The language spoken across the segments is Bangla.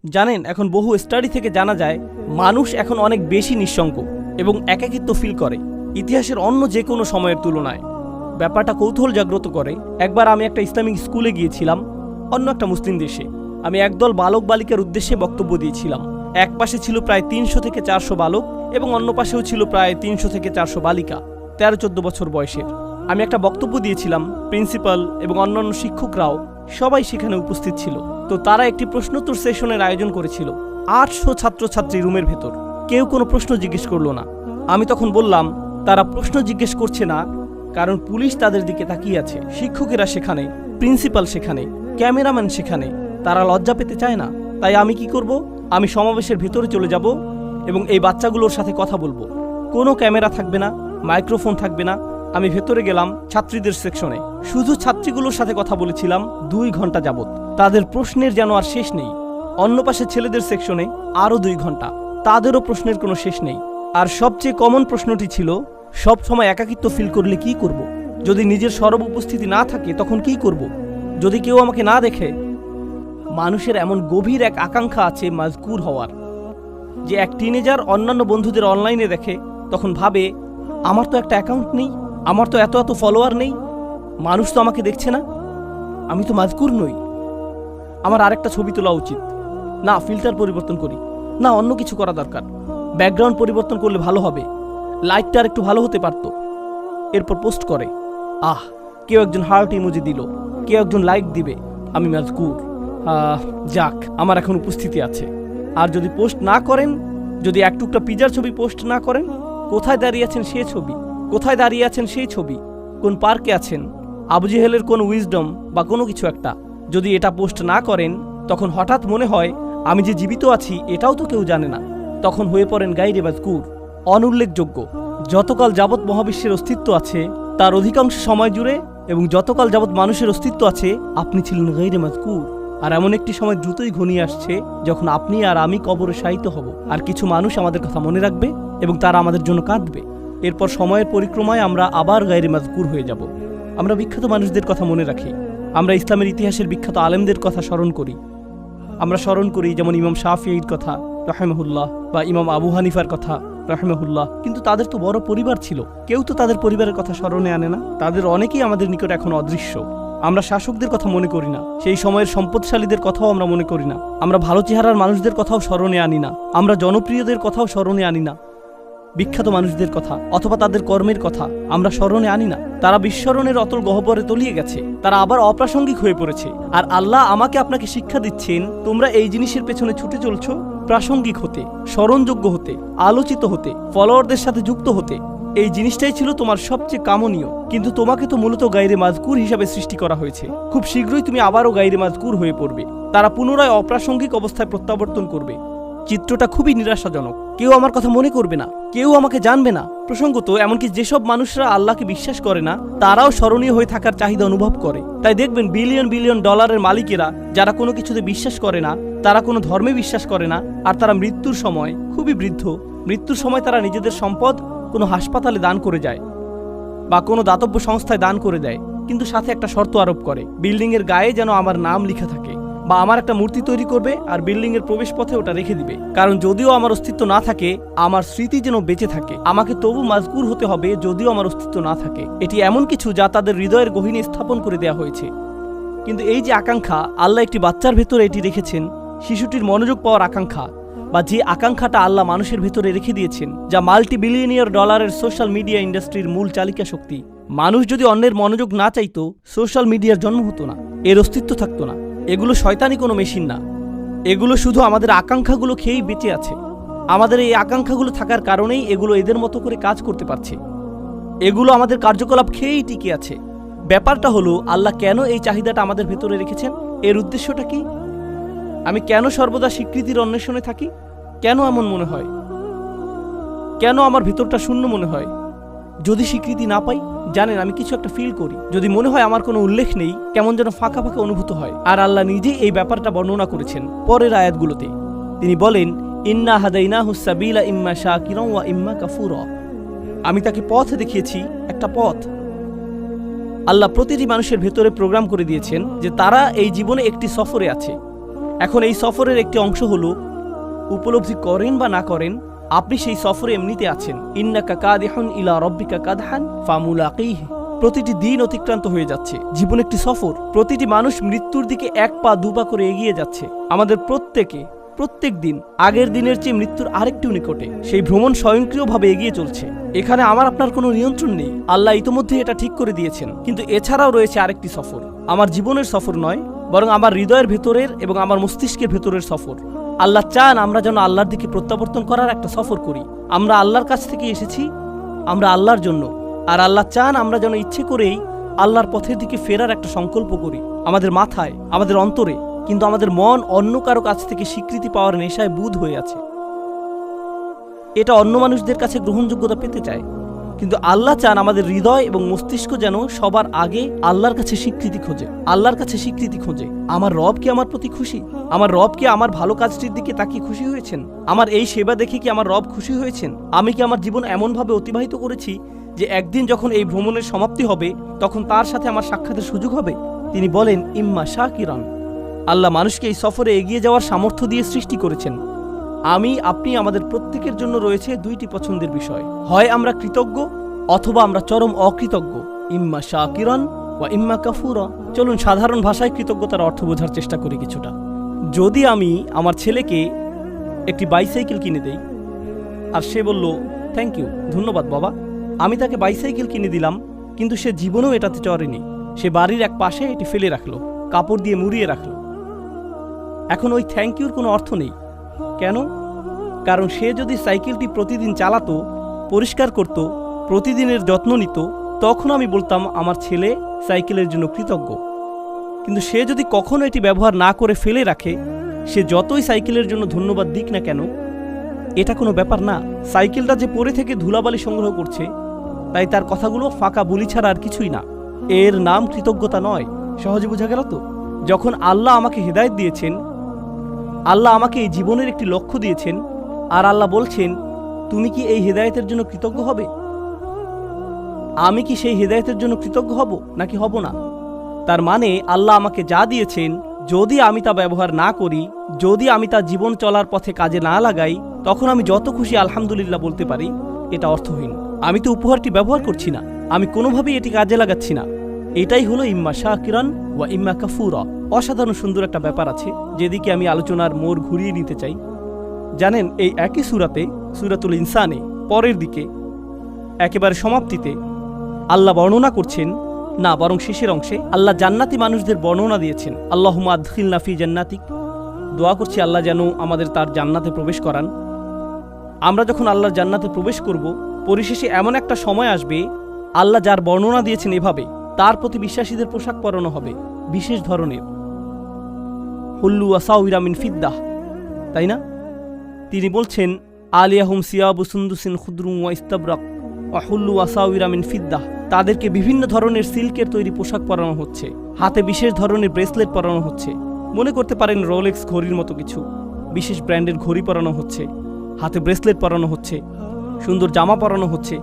জানেন, এখন বহু স্টাডি থেকে জানা যায় মানুষ এখন অনেক বেশি নিঃসঙ্গ এবং একাকিত্ব ফিল করে ইতিহাসের অন্য যে কোনো সময়ের তুলনায়। ব্যাপারটা কৌতূহল জাগ্রত করে। একবার আমি একটা ইসলামিক স্কুলে গিয়েছিলাম অন্য একটা মুসলিম দেশে। আমি একদল বালক বালিকার উদ্দেশ্যে বক্তব্য দিয়েছিলাম। এক পাশে ছিল প্রায় 300 থেকে 400 বালক এবং অন্য পাশেও ছিল প্রায় 300 থেকে 400 বালিকা 13-14 বছর বয়সের। আমি একটা বক্তব্য দিয়েছিলাম, প্রিন্সিপাল এবং অন্যান্য শিক্ষকরাও সবাই সেখানে উপস্থিত ছিল। তো তারা একটি প্রশ্নোত্তর সেশনের আয়োজন করেছিল। 800 ছাত্রছাত্রী রুমের ভেতর, কেউ কোনো প্রশ্ন জিজ্ঞেস করলো না। আমি তখন বললাম, তারা প্রশ্ন জিজ্ঞেস করছে না কারণ পুলিশ তাদের দিকে তাকিয়ে আছে, শিক্ষকেরা সেখানে, প্রিন্সিপাল সেখানে, ক্যামেরাম্যান সেখানে। তারা লজ্জা পেতে চায় না। তাই আমি কি করব? আমি সমাবেশের ভেতরে চলে যাব এবং এই বাচ্চাগুলোর সাথে কথা বলবো। কোনো ক্যামেরা থাকবে না, মাইক্রোফোন থাকবে না। আমি ভেতরে গেলাম ছাত্রীদের সেকশনে, শুধু ছাত্রীগুলোর সাথে কথা বলেছিলাম 2 ঘন্টা যাবত। তাদের প্রশ্নের যেন আর শেষ নেই। অন্য পাশে ছেলেদের সেকশনে আরও 2 ঘন্টা, তাদেরও প্রশ্নের কোনো শেষ নেই। আর সবচেয়ে কমন প্রশ্নটি ছিল, সব সময় একাকিত্ব ফিল করলে কি করব? যদি নিজের সরব উপস্থিতি না থাকে তখন কি করব? যদি কেউ আমাকে না দেখে? মানুষের এমন গভীর এক আকাঙ্ক্ষা আছে মাজকুর হওয়ার, যে এক টিনেজার অন্যান্য বন্ধুদের অনলাইনে দেখে, তখন ভাবে, আমার তো একটা অ্যাকাউন্ট নেই, আমার তো এত এত ফলোয়ার নেই, মানুষ তো আমাকে দেখছে না, আমি তো মাজকুর নই, আমার আরেকটা ছবি তোলা উচিত। না, ফিল্টার পরিবর্তন করি, না অন্য কিছু করা দরকার, ব্যাকগ্রাউন্ড পরিবর্তন করলে ভালো হবে, লাইটটা আর একটু ভালো হতে পারত। এরপর পোস্ট করে, কেউ একজন হার্ট ইমোজি দিল, কেউ একজন লাইক দিবে, আমি মাজকুর। যাক, আমার এখন উপস্থিতি আছে। আর যদি পোস্ট না করেন, যদি এক টুকটা পিজার ছবি পোস্ট না করেন, কোথায় দাঁড়িয়ে আছেন সেই ছবি, কোথায় দাঁড়িয়ে আছেন সেই ছবি, কোন পার্কে আছেন, আবু জেহেলের কোন উইজডম বা কোনো কিছু একটা, যদি এটা পোস্ট না করেন, তখন হঠাৎ মনে হয় আমি যে জীবিত আছি এটাও তো কেউ জানে না। তখন হয়ে পড়েন গায়রে মাজকুর, অনুল্লেখযোগ্য। যতকাল যাবৎ মহাবিশ্বের অস্তিত্ব আছে তার অধিকাংশ সময় জুড়ে এবং যতকাল যাবৎ মানুষের অস্তিত্ব আছে আপনি ছিলেন গায়রে মাজকুর। আর এমন একটি সময় দ্রুতই ঘনিয়ে আসছে যখন আপনি আর আমি কবরে শায়িত হব, আর কিছু মানুষ আমাদের কথা মনে রাখবে এবং তারা আমাদের জন্য কাঁদবে। এরপর সময়ের পরিক্রমায় আমরা আবার গায়রে মাজকুর হয়ে যাব। আমরা বিখ্যাত মানুষদের কথা মনে রাখি, আমরা ইসলামের ইতিহাসের বিখ্যাত আলেমদের কথা স্মরণ করি। আমরা স্মরণ করি যেমন ইমাম শাফিঈর কথা রাহিমাহুল্লাহ বা ইমাম আবু হানিফার কথা রাহিমাহুল্লাহ, কিন্তু তাদের তো বড় পরিবার ছিল, কেউ তো তাদের পরিবারের কথা স্মরণে আনে না। তাদের অনেকেই আমাদের নিকট এখন অদৃশ্য। আমরা শাসকদের কথা মনে করি না, সেই সময়ের সম্পদশালীদের কথাও আমরা মনে করি না, আমরা ভালো চেহারার মানুষদের কথাও স্মরণে আনি না, আমরা জনপ্রিয়দের কথাও স্মরণে আনি না, বিখ্যাত মানুষদের কথা অথবা তাদের কর্মের কথা আমরা স্মরণে আনি না। তারা বিস্মরণের অতল গহ্বরে তলিয়ে গেছে, তারা আবার অপ্রাসঙ্গিক হয়ে পড়েছে। আর আল্লাহ আমাকে আপনাকে শিক্ষা দিচ্ছেন, তোমরা এই জিনিসের পেছনে ছুটে চলছো প্রাসঙ্গিক হতে, স্মরণযোগ্য হতে, আলোচিত হতে, ফলোয়ারদের সাথে যুক্ত হতে। এই জিনিসটাই ছিল তোমার সবচেয়ে কামনীয়, কিন্তু তোমাকে তো মূলত গায়রে মাজকুর হিসাবে সৃষ্টি করা হয়েছে। খুব শীঘ্রই তুমি আবারও গায়রে মাজকুর হয়ে পড়বে, তারা পুনরায় অপ্রাসঙ্গিক অবস্থায় প্রত্যাবর্তন করবে। চিত্রটা খুবই নিরাশাজনক। কেউ আমার কথা মনে করবে না, কেউ আমাকে জানবে না। প্রসঙ্গত এমনকি যেসব মানুষরা আল্লাহকে বিশ্বাস করে না তারাও স্মরণীয় হয়ে থাকার চাহিদা অনুভব করে। তাই দেখবেন বিলিয়ন বিলিয়ন ডলারের মালিকেরা, যারা কোনো কিছুতে বিশ্বাস করে না, তারা কোনো ধর্মে বিশ্বাস করে না, আর তারা মৃত্যুর সময় খুবই বৃদ্ধ, মৃত্যুর সময় তারা নিজেদের সম্পদ কোনো হাসপাতালে দান করে যায় বা কোনো দাতব্য সংস্থায় দান করে দেয়, কিন্তু সাথে একটা শর্ত আরোপ করে, বিল্ডিংয়ের গায়ে যেন আমার নাম লেখা থাকে, বা আমার একটা মূর্তি তৈরি করবে আর বিল্ডিং এর প্রবেশ পথে ওটা রেখে দিবে। কারণ যদিও আমার অস্তিত্ব না থাকে, আমার স্মৃতি যেন বেঁচে থাকে। আমাকে তবু মাজকুর হতে হবে যদিও আমার অস্তিত্ব না থাকে। এটি এমন কিছু যা তাদের হৃদয়ের গহীনে স্থাপন করে দেওয়া হয়েছে। কিন্তু এই যে আকাঙ্ক্ষা, আল্লাহ একটি বাচ্চার ভেতরে এটি রেখেছেন, শিশুটির মনোযোগ পাওয়ার আকাঙ্ক্ষা, বা যে আকাঙ্ক্ষাটা আল্লাহ মানুষের ভেতরে রেখে দিয়েছেন, যা মাল্টি বিলিয়নিয়ার ডলারের সোশ্যাল মিডিয়া ইন্ডাস্ট্রির মূল চালিকা শক্তি। মানুষ যদি অন্যের মনোযোগ না চাইতো, সোশ্যাল মিডিয়ার জন্ম হতো না, এর অস্তিত্ব থাকতো না। এগুলো শয়তানি কোনো মেশিন না, এগুলো শুধু আমাদের আকাঙ্ক্ষাগুলো খেয়েই বেঁচে আছে। আমাদের এই আকাঙ্ক্ষাগুলো থাকার কারণেই এগুলো এদের মতো করে কাজ করতে পারছে, এগুলো আমাদের কার্যকলাপ খেয়েই টিকে আছে। ব্যাপারটা হলো, আল্লাহ কেন এই চাহিদাটা আমাদের ভেতরে রেখেছেন? এর উদ্দেশ্যটা কি? আমি কেন সর্বদা স্বীকৃতির অন্বেষণে থাকি? কেন এমন মনে হয়? কেন আমার ভেতরটা শূন্য মনে হয় যদি স্বীকৃতি না পাই? জানেন, আমি কিছু একটা ফিল করি, যদি মনে হয় আমার কোনো উল্লেখ নেই, কেমন যেন ফাঁকা ফাঁকা অনুভূত হয়। আর আল্লাহ নিজেই এই ব্যাপারটা বর্ণনা করেছেন পরের আয়াতগুলোতে। তিনি বলেন, ইন্না হাদাইনাহুস সাবিলা ইম্মা শাকিরা ওয়া ইম্মা কাফুরা। আমি তাকে পথ দেখিয়েছি, একটা পথ। আল্লাহ প্রতিটি মানুষের ভেতরে প্রোগ্রাম করে দিয়েছেন যে তারা এই জীবনে একটি সফরে আছে, এখন এই সফরের একটি অংশ হলো উপলব্ধি করেন বা না করেন, আপনি সেই সফরে এমনিতে আছেন। ইন্নাকা কাদিহুন ইলা রব্বিকা কাদহান ফামুলাকিহি। প্রতিটি দিন অতিক্রান্ত হয়ে যাচ্ছে। জীবন একটি সফর। প্রতিটি মানুষ মৃত্যুর দিকে এক পা দুপা করে এগিয়ে যাচ্ছে। আমাদের প্রত্যেক দিন আগের দিনের চেয়ে মৃত্যুর আরেকটু নিকটে। সেই ভ্রমণ স্বয়ংক্রিয়ভাবে এগিয়ে চলছে। এখানে আমার আপনার কোনো নিয়ন্ত্রণ নেই। আল্লাহ ইতোমধ্যে এটা ঠিক করে দিয়েছেন। কিন্তু এছাড়াও রয়েছে আরেকটি সফর। আমার জীবনের সফর নয়, বরং আমার হৃদয়ের ভেতরের এবং আমার মস্তিষ্কের ভেতরের সফর। আল্লাহ চান আমরা যেন আল্লাহর দিকে প্রত্যাবর্তন করার একটা সফর করি। আমরা আল্লাহর কাছ থেকে এসেছি, আমরা আল্লাহর জন্য। আর আল্লাহ চান আমরা যেন ইচ্ছে করেই আল্লাহর পথের দিকে ফেরার একটা সংকল্প করি। আমাদের মাথায়, আমাদের অন্তরে, কিন্তু আমাদের মন অন্য কারো কাছ থেকে স্বীকৃতি পাওয়ার নেশায় বুঁদ হয়ে আছে। এটা অন্য মানুষদের কাছে গ্রহণযোগ্যতা পেতে চায়। কিন্তু আল্লাহ চান আমাদের হৃদয় এবং মস্তিষ্ক যেন সবার আগে আল্লাহর কাছে স্বীকৃতি খোঁজে। আল্লাহর কাছে স্বীকৃতি খোঁজে। আমার রব কি আমার প্রতি খুশি? আমার রব কি আমার ভালো কাজটির দিকে তাকিয়ে খুশি হয়েছেন? আমার এই সেবা দেখে কি আমার রব খুশি হয়েছেন? আমি কি আমার জীবন এমনভাবে অতিবাহিত করেছি যে একদিন যখন এই ভ্রমণের সমাপ্তি হবে তখন তার সাথে আমার সাক্ষাতের সুযোগ হবে? তিনি বলেন ইম্মা শাকিরান। আল্লাহ মানুষকে এই সফরে এগিয়ে যাওয়ার সামর্থ্য দিয়ে সৃষ্টি করেছেন। আপনি আমাদের প্রত্যেকের জন্য রয়েছে দুইটি পছন্দের বিষয়। হয় আমরা কৃতজ্ঞ অথবা আমরা চরম অকৃতজ্ঞ। ইম্মা শাকিরান ওয়া ইম্মা কাফুরা। চলুন সাধারণ ভাষায় কৃতজ্ঞতার অর্থ বোঝার চেষ্টা করি কিছুটা। যদি আমি আমার ছেলেকে একটি বাইসাইকেল কিনে দেই আর সে বলল থ্যাংক ইউ, ধন্যবাদ বাবা, আমি তাকে বাইসাইকেল কিনে দিলাম, কিন্তু সে জীবনেও এটাতে চড়েনি। সে বাড়ির এক পাশে এটি ফেলে রাখলো, কাপড় দিয়ে মুড়িয়ে রাখলো। এখন ওই থ্যাংক ইউর কোনো অর্থ নেই। কেন? কারণ সে যদি সাইকেলটি প্রতিদিন চালাতো, পরিষ্কার করত, প্রতিদিনের যত্ন নিত, তখন আমি বলতাম আমার ছেলে সাইকেলের জন্য কৃতজ্ঞ। কিন্তু সে যদি কখনো এটি ব্যবহার না করে ফেলে রাখে, সে যতই সাইকেলের জন্য ধন্যবাদ দিক না কেন, এটা কোনো ব্যাপার না। সাইকেলটা যে পড়ে থেকে ধুলাবালি সংগ্রহ করছে, তাই তার কথাগুলো ফাঁকা বুলি ছাড়া আর কিছুই না। এর নাম কৃতজ্ঞতা নয়। সহজে বোঝা গেল তো? যখন আল্লাহ আমাকে হেদায়েত দিয়েছেন, আল্লাহ আমাকে এই জীবনের একটি লক্ষ্য দিয়েছেন, আর আল্লাহ বলছেন তুমি কি এই হেদায়েতের জন্য কৃতজ্ঞ হবে? আমি কি সেই হেদায়েতের জন্য কৃতজ্ঞ হব নাকি হব না? তার মানে আল্লাহ আমাকে যা দিয়েছেন, যদি আমি তা ব্যবহার না করি, যদি আমি তা জীবন চলার পথে কাজে না লাগাই, তখন আমি যত খুশি আলহামদুলিল্লাহ বলতে পারি, এটা অর্থহীন। আমি তো উপহারটি ব্যবহার করছি না, আমি কোনোভাবেই এটি কাজে লাগাচ্ছি না। এটাই হলো ইম্মা শাকিরান ওয়া ইম্মা কাফুরা। অসাধারণ সুন্দর একটা ব্যাপার আছে যেদিকে আমি আলোচনার মোড় ঘুরিয়ে নিতে চাই। জানেন, এই একই সূরাতে, সূরাতুল ইনসানে পরের দিকে একেবারে সমাপ্তিতে আল্লাহ বর্ণনা করছেন, না বরং শেষের অংশে আল্লাহ জান্নাতি মানুষদের বর্ণনা দিয়েছেন। আল্লাহুম্মা আদখিলনা ফি জান্নাতিক। দোয়া করছি আল্লাহ যেন আমাদের তার জান্নাতে প্রবেশ করান। আমরা যখন আল্লাহর জান্নাতে প্রবেশ করব, পরিশেষে এমন একটা সময় আসবে আল্লাহ যার বর্ণনা দিয়েছেন এভাবে তার প্রতি বিশ্বাসীদের পোশাক পরানো হবে বিশেষ ধরনের, হুল্লু আসাউরা মিন ফিদ্দাহ, তাই না? তিনি বলছেন আলিয়াহুম সিয়াবু সুন্দুসিন খুদরুম ওয়া ইস্তাবরাক ওয়া হুল্লু আসাউরা মিন ফিদ্দাহ। তাদেরকে বিভিন্ন ধরনের সিল্কের তৈরি পোশাক পরানো হচ্ছে, হাতে বিশেষ ধরনের ব্রেসলেট পরানো হচ্ছে। মনে করতে পারেন রোলেক্স ঘড়ির মতো কিছু। বিশেষ ব্র্যান্ডের ঘড়ি পরানো হচ্ছে, হাতে ব্রেসলেট পরানো হচ্ছে, সুন্দর জামা পরানো হচ্ছে।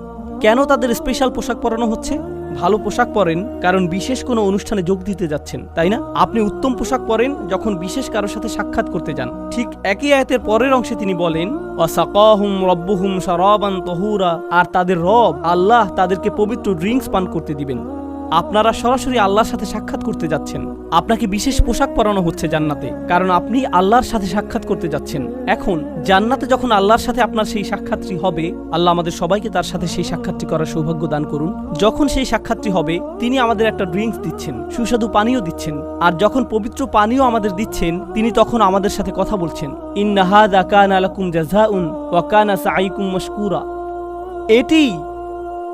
কেন তাদের স্পেশাল পোশাক পরানো হচ্ছে? ভালো পোশাক পরেন কারণ বিশেষ কোনো অনুষ্ঠানে যোগ দিতে যাচ্ছেন, তাই না? আপনি উত্তম পোশাক পরেন যখন বিশেষ কারোর সাথে সাক্ষাৎ করতে যান। ঠিক একই আয়াতের পরের অংশে তিনি বলেন ওয়াসাকাহুম রাব্বুহুম শারাবান তাহুরা। আর তাদের রব আল্লাহ তাদেরকে পবিত্র ড্রিঙ্কস পান করতে দিবেন। আপনারা সরাসরি আল্লাহর সাথে সাক্ষাৎ করতে যাচ্ছেন। আপনাকে বিশেষ পোশাক পরানো হচ্ছে জান্নাতে, কারণ আপনি আল্লাহর সাথে সাক্ষাৎ করতে যাচ্ছেন। এখন জান্নাতে যখন আল্লাহর সাথে আপনার সেই সাক্ষাৎটি হবে, আল্লাহ আমাদের সবাইকে তার সাথে সেই সাক্ষাৎটি করার সৌভাগ্য দান করুন। যখন সেই সাক্ষাৎটি হবে, তিনি আমাদের একটা ড্রিঙ্কস দিচ্ছেন, সুস্বাদু পানীয় দিচ্ছেন। আর যখন পবিত্র পানীয় আমাদের দিচ্ছেন, তিনি তখন আমাদের সাথে কথা বলছেন, ইন্না হাযা কানা লাকুম জাযাউন ওয়া কানা সাঈকুম মাশকুরা। এটি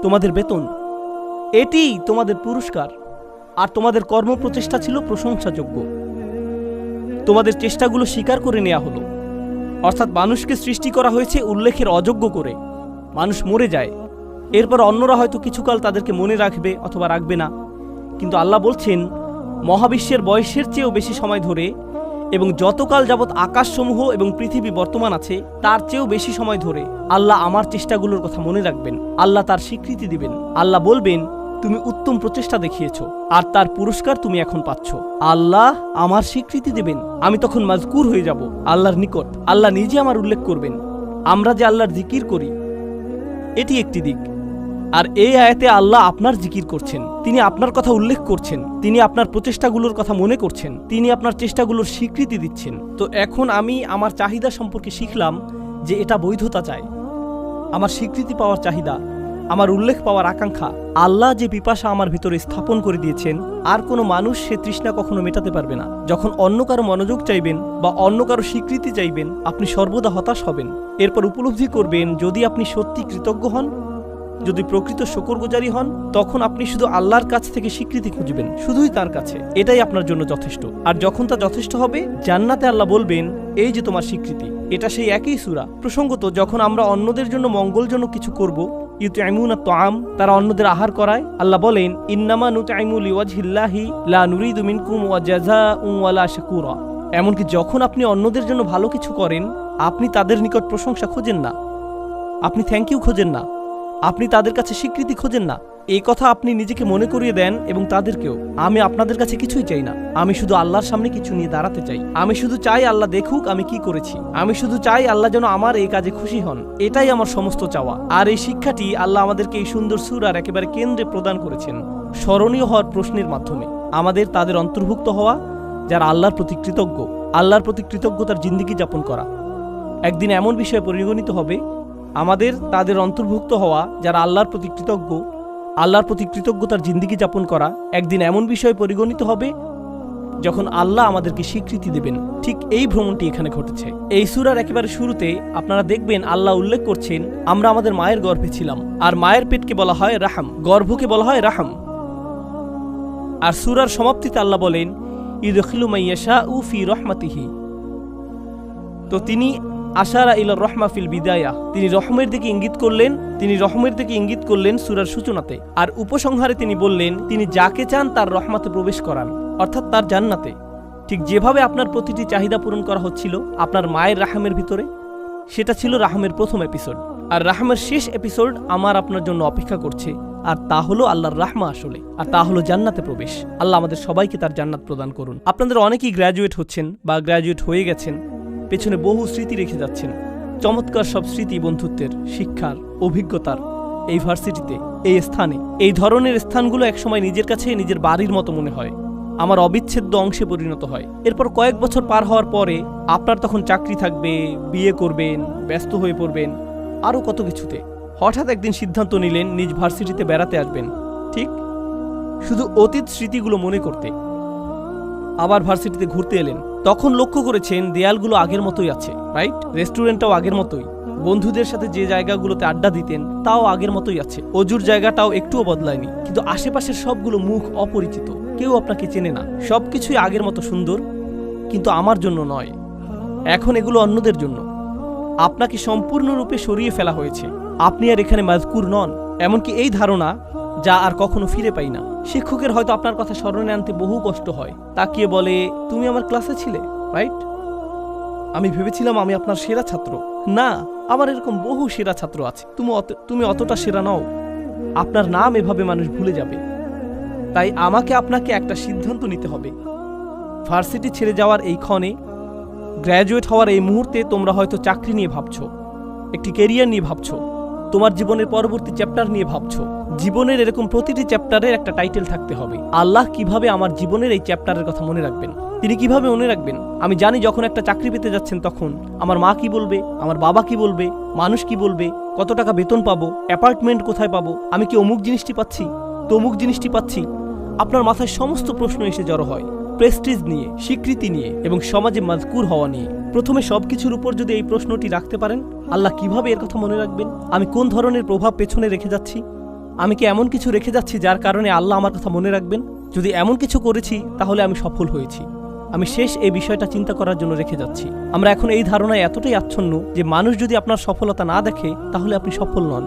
তোমাদের বেতন, এটি তোমাদের পুরস্কার, আর তোমাদের কর্মপ্রচেষ্টা ছিল প্রশংসাযোগ্য। তোমাদের চেষ্টাগুলো স্বীকার করে নেওয়া হলো। অর্থাৎ মানুষকে সৃষ্টি করা হয়েছে উল্লেখের অযোগ্য করে। মানুষ মরে যায়, এরপর অন্যরা হয়তো কিছুকাল তাদেরকে মনে রাখবে অথবা রাখবে না, কিন্তু আল্লাহ বলছেন মহাবিশ্বের বয়সের চেয়েও বেশি সময় ধরে এবং যতকাল যাবৎ আকাশসমূহ এবং পৃথিবী বর্তমান আছে তার চেয়েও বেশি সময় ধরে আল্লাহ আমার চেষ্টাগুলোর কথা মনে রাখবেন। আল্লাহ তার স্বীকৃতি দিবেন। আল্লাহ বলবেন তুমি উত্তম প্রচেষ্টা দেখিয়েছো, আর তার পুরস্কার তুমি এখন পাচ্ছ। আল্লাহ আমার স্বীকৃতি দেবেন, আমি তখন মাজকুর হয়ে যাব আল্লাহর নিকট। আল্লাহ নিজে আমার উল্লেখ করবেন। আমরা যে আল্লাহর জিকির করি, এটি একটি দিক। আর এই আয়াতে আল্লাহ আপনার জিকির করছেন, তিনি আপনার কথা উল্লেখ করছেন, তিনি আপনার প্রচেষ্টাগুলোর কথা মনে করছেন, তিনি আপনার চেষ্টাগুলোর স্বীকৃতি দিচ্ছেন। তো এখন আমি আমার চাহিদা সম্পর্কে শিখলাম যে এটা বৈধতা চায়, আমার স্বীকৃতি পাওয়ার চাহিদা, আমার উল্লেখ পাওয়ার আকাঙ্ক্ষা। আল্লাহ যে পিপাসা আমার ভিতরে স্থাপন করে দিয়েছেন, আর কোনো মানুষ সে তৃষ্ণা কখনো মেটাতে পারবে না। যখন অন্য কারো মনোযোগ চাইবেন বা অন্য কারো স্বীকৃতি চাইবেন, আপনি সর্বদা হতাশ হবেন। এরপর উপলব্ধি করবেন, যদি আপনি সত্যি কৃতজ্ঞ হন, যদি প্রকৃত শুকরগুজারি হন, তখন আপনি শুধু আল্লাহর কাছ থেকে স্বীকৃতি খুঁজবেন, শুধুই তার কাছে। এটাই আপনার জন্য যথেষ্ট। আর যখন তা যথেষ্ট হবে, জান্নাতে আল্লাহ বলবেন, এই যে তোমার স্বীকৃতি। এটা সেই একই সূরা। প্রসঙ্গত, যখন আমরা অন্যদের জন্য মঙ্গলজনক কিছু করব, ইউতঈমুনা তাআম, তারা অন্যদের আহার করায়, আল্লাহ বলেন, ইন্নামা নুতঈমু লিওয়াজহিল্লাহি লা নুরিদু মিনকুম ওয়াজাযাউন ওয়ালা শাকুরা। এমনকি যখন আপনি অন্যদের জন্য ভালো কিছু করেন, আপনি তাদের নিকট প্রশংসা খোঁজেন না, আপনি থ্যাংক ইউ খোঁজেন না, আপনি তাদের কাছে স্বীকৃতি খোঁজেন না। এই কথা আপনি নিজেকে মনে করিয়ে দেন এবং তাদেরকেও। আমি আপনাদের কাছে কিছুই চাই না, আমি শুধু আল্লাহর সামনে কিছু নিয়ে দাঁড়াতে চাই। আমি শুধু চাই আল্লাহ দেখুক আমি কি করেছি। আমি শুধু চাই আল্লাহ যেন আমার এই কাজে খুশি হন। এটাই আমার সমস্ত চাওয়া। আর এই শিক্ষাটি আল্লাহ আমাদেরকে এই সুন্দর সূরার একেবারে কেন্দ্রে প্রদান করেছেন, স্মরণীয় হওয়ার প্রশ্নের মাধ্যমে। আমাদের তাদের অন্তর্ভুক্ত হওয়া যারা আল্লাহর প্রতি কৃতজ্ঞ, আল্লাহর প্রতি কৃতজ্ঞতার জিন্দেগি যাপন করা। একদিন এমন বিষয়ে পরিগণিত হবে, আমাদের তাদের অন্তর্ভুক্ত হওয়া যারা আল্লাহর প্রতি কৃতজ্ঞ, আল্লাহর প্রতি কৃতজ্ঞতার জিন্দেগি যাপন করা একদিন এমন বিষয়ে পরিগণিত হবে যখন আল্লাহ আমাদেরকে স্বীকৃতি দেবেন। ঠিক এই ভ্রমণটি এখানে ঘটেছে। এই সূরার একেবারে শুরুতে আপনারা দেখবেন আল্লাহ উল্লেখ করছেন, আমরা আমাদের মায়ের গর্ভে ছিলাম। আর মায়ের পেটকে বলা হয় রাহাম, গর্ভকে বলা হয় রাহাম। আর সূরার সমাপ্তিতে আল্লাহ বলেন, ইউদখিলু মাইয়াশাউ ফি রাহমাতিহি। তো তিনি আশারা ইলা রহমা ফিল বিদায়া, তিনি রহমের দিকে ইঙ্গিত করলেন, তিনি রহমের দিকে ইঙ্গিত করলেন সূরার সূচনাতে। আর উপসংহারে তিনি বললেন, তিনি যাকে চান তার রহমতে প্রবেশ করান, অর্থাৎ তার জান্নাতে। ঠিক যেভাবে আপনার প্রতিটি চাহিদা পূরণ করা হচ্ছিল আপনার মায়ের রাহামের ভিতরে, সেটা ছিল রাহামের প্রথম এপিসোড। আর রাহামের শেষ এপিসোড আমার আপনার জন্য অপেক্ষা করছে, আর তা হলো আল্লাহর রাহমা আসলে, আর তা হলো জান্নাতে প্রবেশ। আল্লাহ আমাদের সবাইকে তার জান্নাত প্রদান করুন। আপনাদের অনেকেই গ্র্যাজুয়েট হচ্ছেন বা গ্র্যাজুয়েট হয়ে গেছেন, পেছনে বহু স্মৃতি রেখে যাচ্ছেন, চমৎকার সব স্মৃতি, বন্ধুত্বের, শিক্ষার, অভিজ্ঞতার। এই ভার্সিটিতে, এই স্থানে, এই ধরনের স্থানগুলো একসময় নিজের কাছে নিজের বাড়ির মতো মনে হয়, আমার অবিচ্ছেদ্য অংশে পরিণত হয়। এরপর কয়েক বছর পার হওয়ার পরে আপনার তখন চাকরি থাকবে, বিয়ে করবেন, ব্যস্ত হয়ে পড়বেন, আরও কত কিছুতে। হঠাৎ একদিন সিদ্ধান্ত নিলেন নিজ ভার্সিটিতে বেড়াতে আসবেন, ঠিক শুধু অতীত স্মৃতিগুলো মনে করতে। আবার ভার্সিটিতে ঘুরতে এলেন, তখন লক্ষ্য করেছেন দেয়ালগুলো আগের মতোই আছে, রাইট? রেস্টুরেন্টটাও আগের মতোই, বন্ধুদের সাথে যে জায়গাগুলোতে আড্ডা দিতেন তাও আগের মতোই আছে, অজুর জায়গাটাও একটুও বদলায়নি। কিন্তু আশেপাশের সবগুলো মুখ অপরিচিত, কেউ আপনাকে চেনে না। সবকিছুই আগের মতো সুন্দর, কিন্তু আমার জন্য নয়, এখন এগুলো অন্যদের জন্য। আপনাকে সম্পূর্ণরূপে সরিয়ে ফেলা হয়েছে, আপনি আর এখানে মাজকুর নন। এমনকি এই ধারণা, যা আর কখনো ফিরে পাই না। শিক্ষকের হয়তো আপনার কথা স্মরণে আনতে বহু কষ্ট হয়, তাকিয়ে বলে, তুমি আমার ক্লাসে ছিলে, রাইট? আমি ভেবেছিলাম আমি আপনার সেরা ছাত্র। না, আমার এরকম বহু সেরা ছাত্র আছে, তুমি অতটা সেরা নও। আপনার নাম এভাবে মানুষ ভুলে যাবে। তাই আমাকে আপনাকে একটা সিদ্ধান্ত নিতে হবে। ভার্সিটি ছেড়ে যাওয়ার এই ক্ষণে, গ্র্যাজুয়েট হওয়ার এই মুহূর্তে তোমরা হয়তো চাকরি নিয়ে ভাবছো, একটি ক্যারিয়ার নিয়ে ভাবছো, তোমার জীবনের পরবর্তী চ্যাপ্টার নিয়ে ভাবছো। জীবনের এরকম প্রতিটি চ্যাপ্টারের একটা টাইটেল থাকতে হবে। আল্লাহ কিভাবে আমার জীবনের এই চ্যাপ্টারের কথা মনে রাখবেন? তিনি কিভাবে মনে রাখবেন? আমি জানি যখন একটা চাকরি পেতে যাচ্ছেন তখন আমার মা কি বলবে, আমার বাবা কি বলবে, মানুষ কি বলবে, কত টাকা বেতন পাবো, অ্যাপার্টমেন্ট কোথায় পাবো, আমি কি অমুক জিনিসটি পাচ্ছি, তমুক জিনিসটি পাচ্ছি। আপনার মাথায় সমস্ত প্রশ্ন এসে জড়ো হয়, প্রেস্টিজ নিয়ে, স্বীকৃতি নিয়ে এবং সমাজে মাজকুর হওয়া নিয়ে। প্রথমে সবকিছুর উপর যদি এই প্রশ্নটি রাখতে পারেন, আল্লাহ কিভাবে এর কথা মনে রাখবেন? আমি কোন ধরনের প্রভাব পেছনে রেখে যাচ্ছি? আমি কি এমন কিছু রেখে যাচ্ছি যার কারণে আল্লাহ আমার কথা মনে রাখবেন? যদি এমন কিছু করেছি তাহলে আমি সফল হয়েছি। আমি শেষ এই বিষয়টা চিন্তা করার জন্য রেখে যাচ্ছি। আমরা এখন এই ধারণায় এতটাই আচ্ছন্ন যে মানুষ যদি আপনার সফলতা না দেখে তাহলে আপনি সফল নন।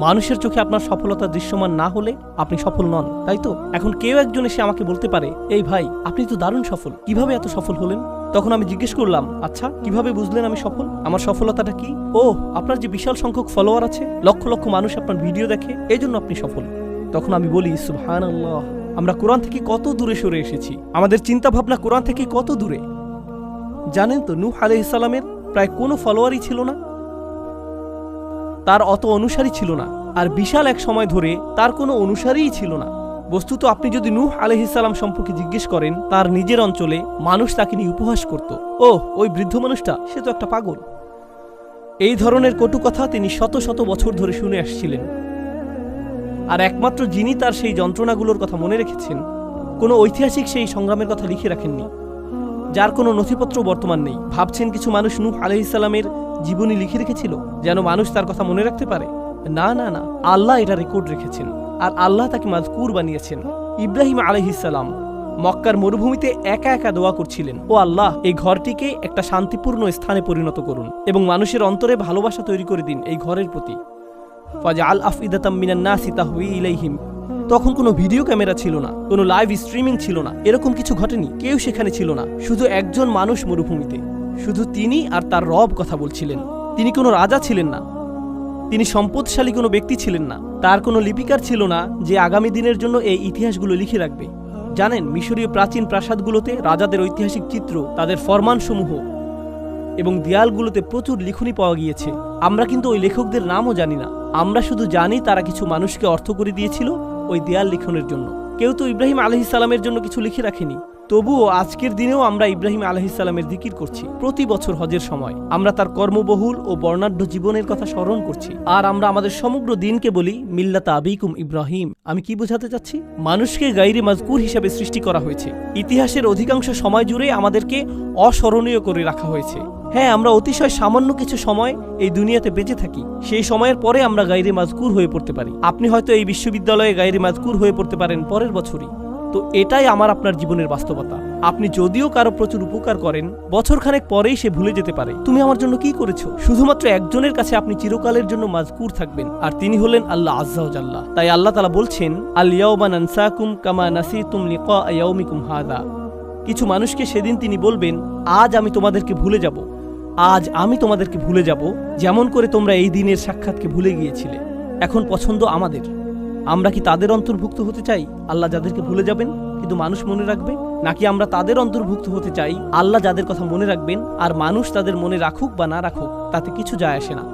মানুষের চোখে আপনার সফলতা দৃশ্যমান না হলে আপনি সফল নন, তাই তো? এখন কেউ একজন এসে আমাকে বলতে পারে, এই ভাই, আপনি তো দারুণ সফল, কিভাবে এত সফল হলেন? তখন আমি জিজ্ঞেস করলাম, আচ্ছা কিভাবে বুঝলেন আমি সফল? আমার সফলতাটা কি? ও, আপনার যে বিশাল সংখ্যক ফলোয়ার আছে, লক্ষ লক্ষ মানুষ আপনার ভিডিও দেখে, এই জন্য আপনি সফল। তখন আমি বলি সুবহানাল্লাহ, আমরা কোরআন থেকে কত দূরে সরে এসেছি, আমাদের চিন্তা ভাবনা কোরআন থেকে কত দূরে। জানেন তো নূহ আলাইহিস সালামের প্রায় কোনো ফলোয়ারই ছিল না, তার অত অনুসারী ছিল না, আর বিশাল এক সময় ধরে তার কোনো অনুসারীই ছিল না। বস্তুত আপনি যদি নূহ আলাইহিস সালাম সম্পর্কে জিজ্ঞেস করেন, তার নিজের অঞ্চলে মানুষ তাকে নিয়ে উপহাস করত, ওই বৃদ্ধ মানুষটা, সে তো একটা পাগল। এই ধরনের কটু কথা তিনি শত শত বছর ধরে শুনে আসছিলেন। আর একমাত্র যিনি তার সেই যন্ত্রণাগুলোর কথা মনে রেখেছেন, কোনো ঐতিহাসিক সেই সংগ্রামের কথা লিখে রাখেননি, যার কোনো নথিপত্র বর্তমান নেই। ভাবছেন কিছু মানুষ নূহ আলাইহিস সালামের জীবনী লিখে রেখেছিল যেন মানুষ তার কথা মনে রাখতে পারে? না না না, আল্লাহ এটা রেকর্ড রেখেছেন, আর আল্লাহ তাকে মাজকুর বানিয়েছেন। ইব্রাহিম আলাইহিস সালাম মক্কার মরুভূমিতে একা একা দোয়া করছিলেন, ও আল্লাহ, এই ঘরটিকে একটা শান্তিপূর্ণ স্থানে পরিণত করুন এবং মানুষের অন্তরে ভালোবাসা তৈরি করে দিন এই ঘরের প্রতি। ফাজআল আফইদাতাম মিনান নাসি তাহওয়ি ইলাইহিম। তখন কোনো ভিডিও ক্যামেরা ছিল না, কোনো লাইভ স্ট্রিমিং ছিল না, এরকম কিছু ঘটেনি, কেউ সেখানে ছিল না, শুধু একজন মানুষ মরুভূমিতে, শুধু তিনি আর তার রব কথা বলছিলেন। তিনি কোনো রাজা ছিলেন না, তিনি সম্পদশালী কোনো ব্যক্তি ছিলেন না, তার কোনো লিপিকার ছিল না যে আগামী দিনের জন্য এই ইতিহাসগুলো লিখে রাখবে। জানেন, মিশরীয় প্রাচীন প্রাসাদগুলোতে রাজাদের ঐতিহাসিক চিত্র, তাদের ফরমানসমূহ এবং দেয়ালগুলোতে প্রচুর লিখনি পাওয়া গিয়েছে। আমরা কিন্তু ওই লেখকদের নামও জানি না, আমরা শুধু জানি তারা কিছু মানুষকে অর্থ করে দিয়েছিল ওই দেয়াল লিখনের জন্য। কেউ তো ইব্রাহিম আলাইহিস সালামের জন্য কিছু লিখে রাখেনি। তবুও আজকের দিনেও আমরা ইব্রাহিম আলাইহিস সালামের জিকির করছি। প্রতি বছর হজের সময় আমরা তার কর্মবহুল ও বর্ণাঢ্য জীবনের কথা স্মরণ করছি, আর আমরা আমাদের সমগ্র দিনকে বলি মিল্লাতা আবিকুম ইব্রাহিম। আমি কি বোঝাতে চাচ্ছি? মানুষকে গায়রে মাজকুর হিসেবে সৃষ্টি করা হয়েছে। ইতিহাসের অধিকাংশ সময় জুড়ে আমাদেরকে অস্মরণীয় করে রাখা হয়েছে। হ্যাঁ, আমরা অতিশয় সামান্য কিছু সময় এই দুনিয়াতে বেঁচে থাকি, সেই সময়ের পরে আমরা গায়রে মাজকুর হয়ে পড়তে পারি। আপনি হয়তো এই বিশ্ববিদ্যালয়ে গায়রে মাজকুর হয়ে পড়তে পারেন পরের বছরই। তো এটাই আমার আপনার জীবনের বাস্তবতা। আপনি যদিও কারো প্রচুর উপকার করেন, বছরখানেক পরেই সে ভুলে যেতে পারে তুমি আমার জন্য কি করেছো। শুধুমাত্র একজনের কাছে আপনি চিরকালের জন্য মাজকুর থাকবেন, আর তিনি হলেন আল্লাহ আজ্জা ওয়া জাল্লা। তাই আল্লাহ তাআলা বলছেন, আল ইয়াওমা নানসাকুম কামা নাসিতুম লিকা ইয়াউমিকুম হাযা। কিছু মানুষকে সেদিন তিনি বলবেন, আজ আমি তোমাদেরকে ভুলে যাব, আজ আমি তোমাদেরকে ভুলে যাব, যেমন করে তোমরা এই দিনের সাক্ষাৎকে ভুলে গিয়েছিলে। এখন পছন্দ আমাদের, আমরা কি তাদের অন্তর্ভুক্ত হতে চাই আল্লাহ যাদেরকে ভুলে যাবেন কিন্তু মানুষ মনে রাখবে, নাকি আমরা তাদের অন্তর্ভুক্ত হতে চাই আল্লাহ যাদের কথা মনে রাখবেন আর মানুষ তাদের মনে রাখুক বা না রাখুক তাতে কিছু যায় আসে না।